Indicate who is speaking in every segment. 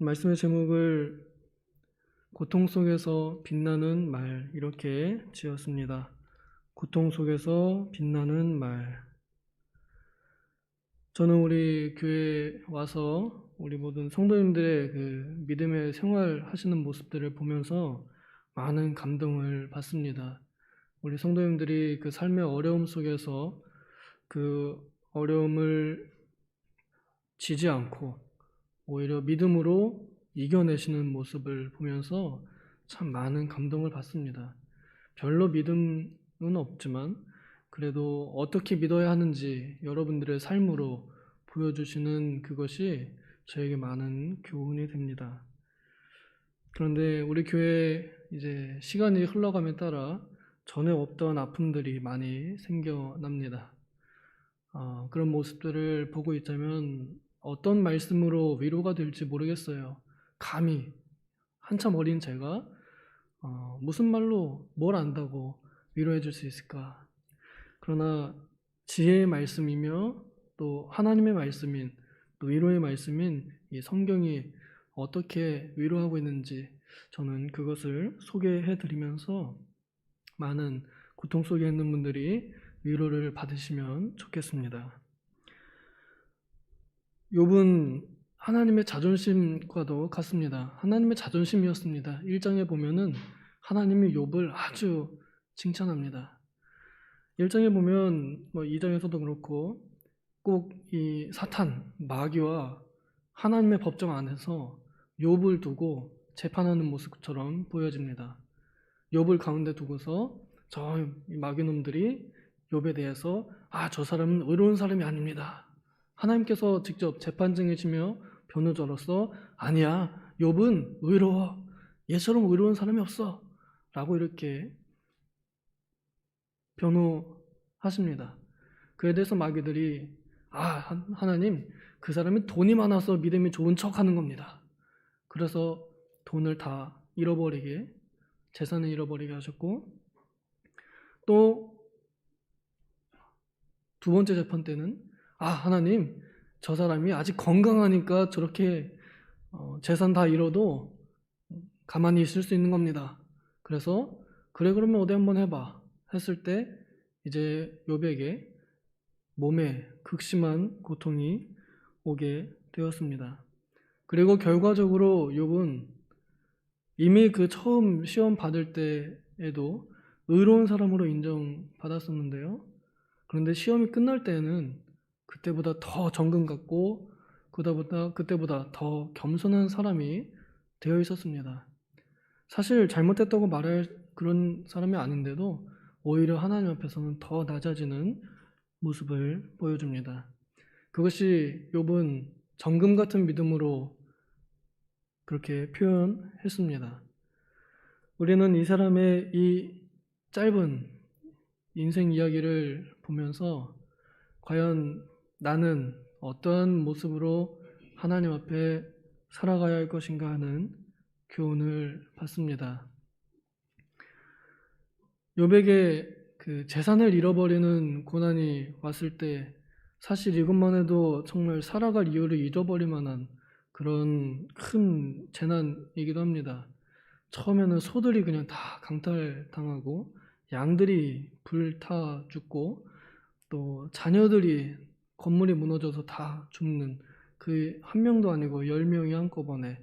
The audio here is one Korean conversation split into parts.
Speaker 1: 말씀의 제목을 고통 속에서 빛나는 말 이렇게 지었습니다. 고통 속에서 빛나는 말. 저는 우리 교회에 와서 우리 모든 성도님들의 그 믿음의 생활하시는 모습들을 보면서 많은 감동을 받습니다. 우리 성도님들이 그 삶의 어려움 속에서 그 어려움을 지지 않고 오히려 믿음으로 이겨내시는 모습을 보면서 참 많은 감동을 받습니다. 별로 믿음은 없지만 그래도 어떻게 믿어야 하는지 여러분들의 삶으로 보여주시는 그것이 저에게 많은 교훈이 됩니다. 그런데 우리 교회에 이제 시간이 흘러감에 따라 전에 없던 아픔들이 많이 생겨납니다. 그런 모습들을 보고 있자면 어떤 말씀으로 위로가 될지 모르겠어요. 감히 한참 어린 제가 무슨 말로 뭘 안다고 위로해 줄 수 있을까? 그러나 지혜의 말씀이며 또 하나님의 말씀인 또 위로의 말씀인 이 성경이 어떻게 위로하고 있는지 저는 그것을 소개해 드리면서 많은 고통 속에 있는 분들이 위로를 받으시면 좋겠습니다. 욥은 하나님의 자존심과도 같습니다. 하나님의 자존심이었습니다. 1장에 보면은 하나님이 욥을 아주 칭찬합니다. 1장에 보면 2장에서도 그렇고 꼭 이 사탄, 마귀와 하나님의 법정 안에서 욥을 두고 재판하는 모습처럼 보여집니다. 욥을 가운데 두고서 저 마귀놈들이 욥에 대해서 저 사람은 의로운 사람이 아닙니다. 하나님께서 직접 재판장이시며 변호자로서 아니야, 욥은 의로워. 얘처럼 의로운 사람이 없어. 라고 이렇게 변호하십니다. 그에 대해서 마귀들이 하나님, 그 사람이 돈이 많아서 믿음이 좋은 척 하는 겁니다. 그래서 돈을 다 잃어버리게, 재산을 잃어버리게 하셨고, 또 두 번째 재판 때는 하나님, 저 사람이 아직 건강하니까 저렇게 재산 다 잃어도 가만히 있을 수 있는 겁니다. 그래서 그러면 어디 한번 해봐 했을 때 이제 욥에게 몸에 극심한 고통이 오게 되었습니다. 그리고 결과적으로 욥은 이미 그 처음 시험 받을 때에도 의로운 사람으로 인정받았었는데요. 그런데 시험이 끝날 때에는 그때보다 더 정금 같고 그때보다 더 겸손한 사람이 되어 있었습니다. 사실 잘못했다고 말할 그런 사람이 아닌데도 오히려 하나님 앞에서는 더 낮아지는 모습을 보여줍니다. 그것이 욥은 정금 같은 믿음으로 그렇게 표현했습니다. 우리는 이 사람의 이 짧은 인생 이야기를 보면서 과연 나는 어떠한 모습으로 하나님 앞에 살아가야 할 것인가 하는 교훈을 받습니다. 욥에게 그 재산을 잃어버리는 고난이 왔을 때 사실 이것만 해도 정말 살아갈 이유를 잃어버릴 만한 그런 큰 재난이기도 합니다. 처음에는 소들이 그냥 다 강탈당하고 양들이 불타 죽고 또 자녀들이 건물이 무너져서 다 죽는 그 한 명도 아니고 10명이 한꺼번에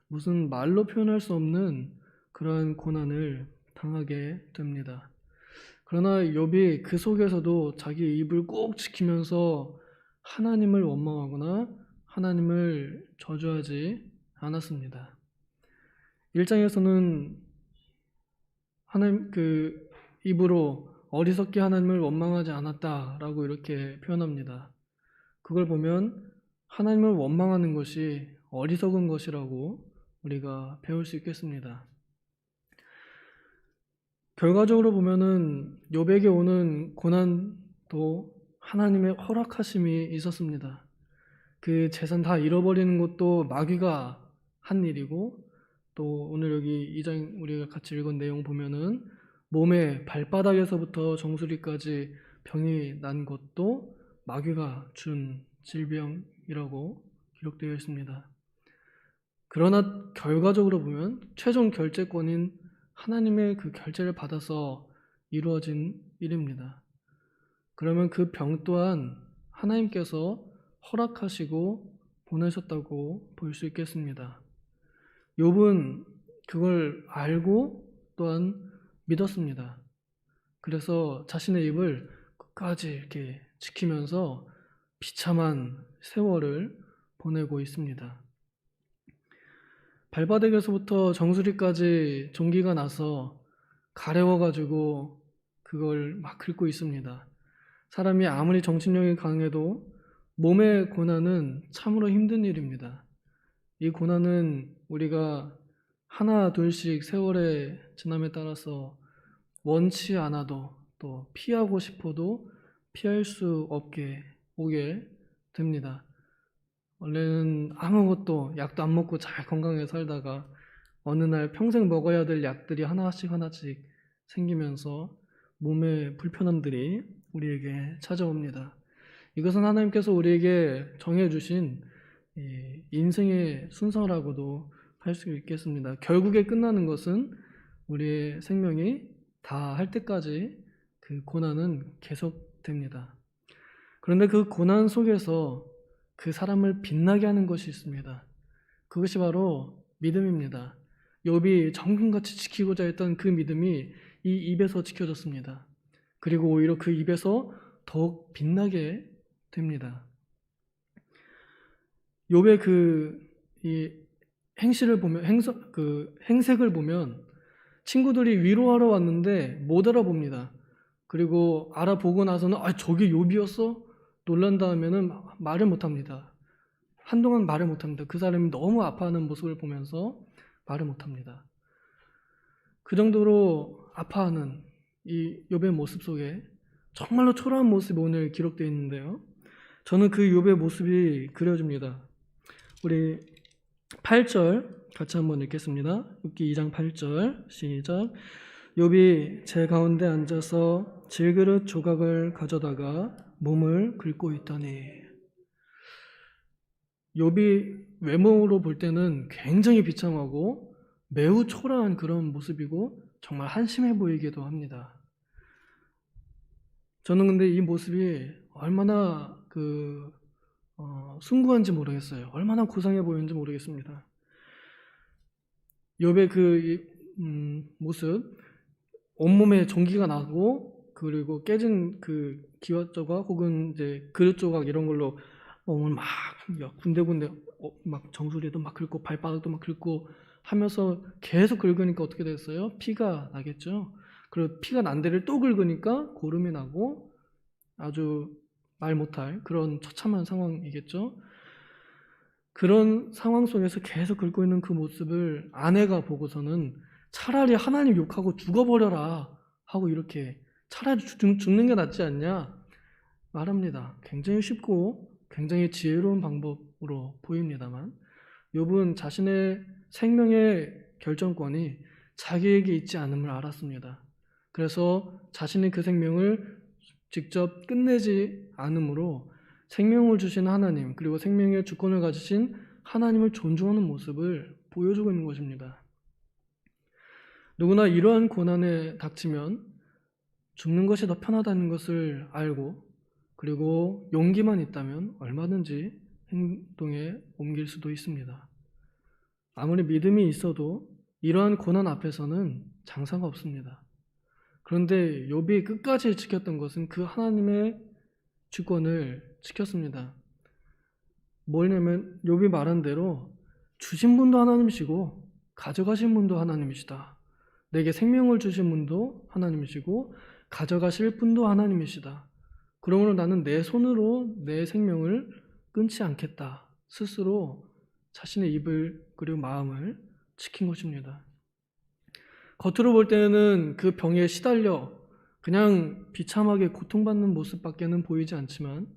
Speaker 1: 무슨 말로 표현할 수 없는 그러한 고난을 당하게 됩니다. 그러나 욥이 그 속에서도 자기 입을 꼭 지키면서 하나님을 원망하거나 하나님을 저주하지 않았습니다. 1장에서는 하나님 그 입으로 어리석게 하나님을 원망하지 않았다라고 이렇게 표현합니다. 그걸 보면 하나님을 원망하는 것이 어리석은 것이라고 우리가 배울 수 있겠습니다. 결과적으로 보면은 욥에게 오는 고난도 하나님의 허락하심이 있었습니다. 그 재산 다 잃어버리는 것도 마귀가 한 일이고 또 오늘 여기 2장 우리가 같이 읽은 내용 보면은 몸의 발바닥에서부터 정수리까지 병이 난 것도 마귀가 준 질병이라고 기록되어 있습니다. 그러나 결과적으로 보면 최종 결재권인 하나님의 그 결재를 받아서 이루어진 일입니다. 그러면 그 병 또한 하나님께서 허락하시고 보내셨다고 볼 수 있겠습니다. 욥은 그걸 알고 또한 믿었습니다. 그래서 자신의 입을 끝까지 이렇게 지키면서 비참한 세월을 보내고 있습니다. 발바닥에서부터 정수리까지 종기가 나서 가려워가지고 그걸 막 긁고 있습니다. 사람이 아무리 정신력이 강해도 몸의 고난은 참으로 힘든 일입니다. 이 고난은 우리가 하나 둘씩 세월의 지남에 따라서 원치 않아도 또 피하고 싶어도 피할 수 없게 오게 됩니다. 원래는 아무것도 약도 안 먹고 잘 건강하게 살다가 어느 날 평생 먹어야 될 약들이 하나씩 생기면서 몸의 불편함들이 우리에게 찾아옵니다. 이것은 하나님께서 우리에게 정해주신 인생의 순서라고도 할 수 있겠습니다. 결국에 끝나는 것은 우리의 생명이 다 할 때까지 그 고난은 계속됩니다. 그런데 그 고난 속에서 그 사람을 빛나게 하는 것이 있습니다. 그것이 바로 믿음입니다. 욥이 정금같이 지키고자 했던 그 믿음이 이 입에서 지켜졌습니다. 그리고 오히려 그 입에서 더욱 빛나게 됩니다. 욥의 이 행실을 보면 행색을 보면 친구들이 위로하러 왔는데 못 알아봅니다. 그리고 알아보고 나서는 저게 욥이었어? 놀란 다음에는 말을 못합니다. 한동안 말을 못합니다. 그 사람이 너무 아파하는 모습을 보면서 말을 못합니다. 그 정도로 아파하는 이 욥의 모습 속에 정말로 초라한 모습이 오늘 기록되어 있는데요. 저는 그 욥의 모습이 그려집니다. 우리 8절 같이 한번 읽겠습니다. 욥기 2장 8절 시작. 욥이 제 가운데 앉아서 질그릇 조각을 가져다가 몸을 긁고 있더니. 욥이 외모로 볼 때는 굉장히 비참하고 매우 초라한 그런 모습이고 정말 한심해 보이기도 합니다. 저는 근데 이 모습이 얼마나 숭고한지 모르겠어요. 얼마나 고상해 보이는지 모르겠습니다. 욥의 모습, 온몸에 종기가 나고 그리고 깨진 그 기와 조각 혹은 이제 그릇 조각 이런 걸로 몸을 막 군데군데 막 정수리도 막 긁고 발바닥도 막 긁고 하면서 계속 긁으니까 어떻게 됐어요? 피가 나겠죠. 그리고 피가 난 데를 또 긁으니까 고름이 나고 아주 말 못할 그런 처참한 상황이겠죠. 그런 상황 속에서 계속 긁고 있는 그 모습을 아내가 보고서는 차라리 하나님 욕하고 죽어버려라 하고 이렇게 차라리 죽는 게 낫지 않냐 말합니다. 굉장히 쉽고 굉장히 지혜로운 방법으로 보입니다만 욥은 자신의 생명의 결정권이 자기에게 있지 않음을 알았습니다. 그래서 자신의 그 생명을 직접 끝내지 않으므로 생명을 주신 하나님 그리고 생명의 주권을 가지신 하나님을 존중하는 모습을 보여주고 있는 것입니다. 누구나 이러한 고난에 닥치면 죽는 것이 더 편하다는 것을 알고 그리고 용기만 있다면 얼마든지 행동에 옮길 수도 있습니다. 아무리 믿음이 있어도 이러한 고난 앞에서는 장사가 없습니다. 그런데 욥이 끝까지 지켰던 것은 그 하나님의 주권을 지켰습니다. 뭐냐면 욥이 말한 대로 주신 분도 하나님이시고 가져가신 분도 하나님이시다. 내게 생명을 주신 분도 하나님이시고 가져가실 분도 하나님이시다. 그러므로 나는 내 손으로 내 생명을 끊지 않겠다. 스스로 자신의 입을 그리고 마음을 지킨 것입니다. 겉으로 볼 때는 그 병에 시달려 그냥 비참하게 고통받는 모습밖에는 보이지 않지만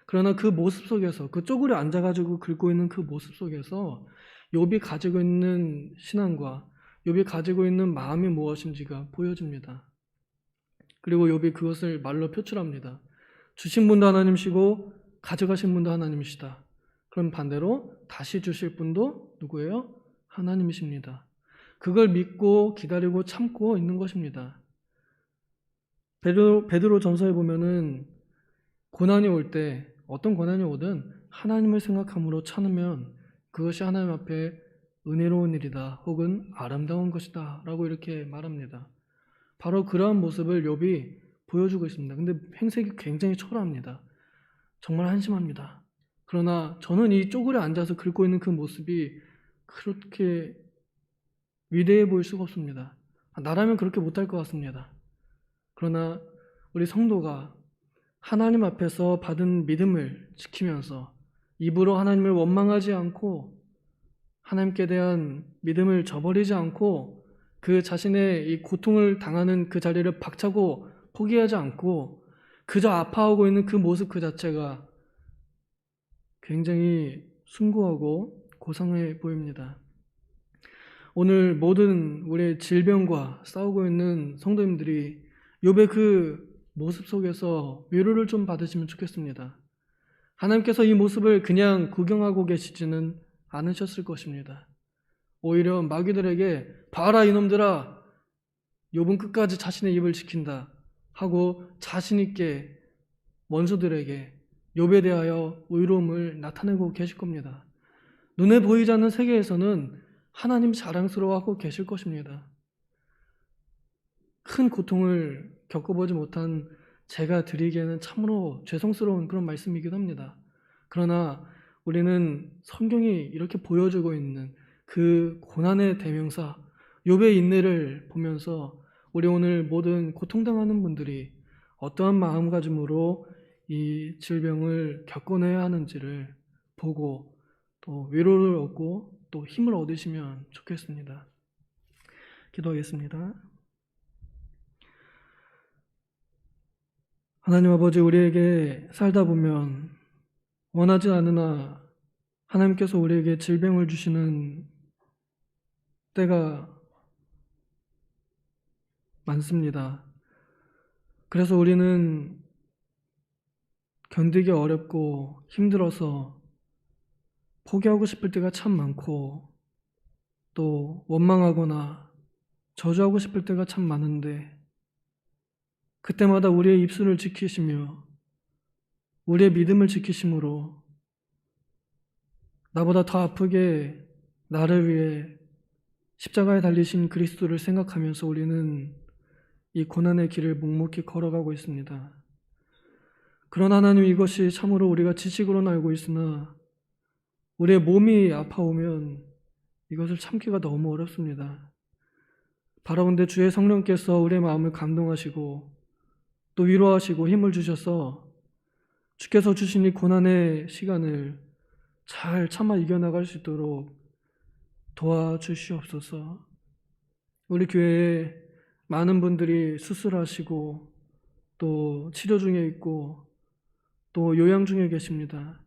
Speaker 1: 그러나 그 모습 속에서 그 쪼그려 앉아가지고 긁고 있는 그 모습 속에서 욥이 가지고 있는 신앙과 욥이 가지고 있는 마음이 무엇인지가 보여집니다. 그리고 욥이 그것을 말로 표출합니다. 주신 분도 하나님이시고 가져가신 분도 하나님이시다. 그럼 반대로 다시 주실 분도 누구예요? 하나님이십니다. 그걸 믿고 기다리고 참고 있는 것입니다. 베드로 전서에 보면은 고난이 올 때 어떤 고난이 오든 하나님을 생각함으로 참으면 그것이 하나님 앞에 은혜로운 일이다 혹은 아름다운 것이다 라고 이렇게 말합니다. 바로 그러한 모습을 욥이 보여주고 있습니다. 근데 행색이 굉장히 초라합니다. 정말 한심합니다. 그러나 저는 이 쪼그려 앉아서 긁고 있는 그 모습이 그렇게 위대해 보일 수가 없습니다. 나라면 그렇게 못할 것 같습니다. 그러나 우리 성도가 하나님 앞에서 받은 믿음을 지키면서 입으로 하나님을 원망하지 않고 하나님께 대한 믿음을 저버리지 않고 그 자신의 이 고통을 당하는 그 자리를 박차고 포기하지 않고 그저 아파하고 있는 그 모습 그 자체가 굉장히 숭고하고 고상해 보입니다. 오늘 모든 우리의 질병과 싸우고 있는 성도님들이 욥의 그 모습 속에서 위로를 좀 받으시면 좋겠습니다. 하나님께서 이 모습을 그냥 구경하고 계시지는 않으셨을 것입니다. 오히려 마귀들에게 봐라 이놈들아 욥은 끝까지 자신의 입을 지킨다 하고 자신 있게 원수들에게 욥에 대하여 의로움을 나타내고 계실 겁니다. 눈에 보이지 않는 세계에서는 하나님 자랑스러워하고 계실 것입니다. 큰 고통을 겪어보지 못한 제가 드리기에는 참으로 죄송스러운 그런 말씀이기도 합니다. 그러나 우리는 성경이 이렇게 보여주고 있는 그 고난의 대명사 욥의 인내를 보면서 우리 오늘 모든 고통당하는 분들이 어떠한 마음가짐으로 이 질병을 겪어내야 하는지를 보고 또 위로를 얻고 또 힘을 얻으시면 좋겠습니다. 기도하겠습니다. 하나님 아버지, 우리에게 살다 보면 원하지 않으나 하나님께서 우리에게 질병을 주시는 때가 많습니다. 그래서 우리는 견디기 어렵고 힘들어서 포기하고 싶을 때가 참 많고 또 원망하거나 저주하고 싶을 때가 참 많은데 그때마다 우리의 입술을 지키시며 우리의 믿음을 지키심으로 나보다 더 아프게 나를 위해 십자가에 달리신 그리스도를 생각하면서 우리는 이 고난의 길을 묵묵히 걸어가고 있습니다. 그러나 하나님, 이것이 참으로 우리가 지식으로는 알고 있으나 우리의 몸이 아파오면 이것을 참기가 너무 어렵습니다. 바라본데 주의 성령께서 우리의 마음을 감동하시고 또 위로하시고 힘을 주셔서 주께서 주신 이 고난의 시간을 잘 참아 이겨나갈 수 있도록 도와주시옵소서. 우리 교회에 많은 분들이 수술하시고 또 치료 중에 있고 또 요양 중에 계십니다.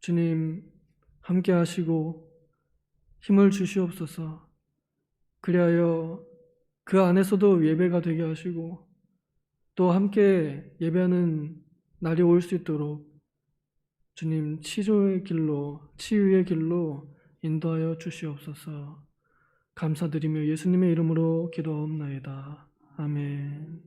Speaker 1: 주님 함께 하시고 힘을 주시옵소서. 그리하여 그 안에서도 예배가 되게 하시고 또 함께 예배하는 날이 올 수 있도록 주님 치유의 길로 인도하여 주시옵소서. 감사드리며 예수님의 이름으로 기도하옵나이다. 아멘.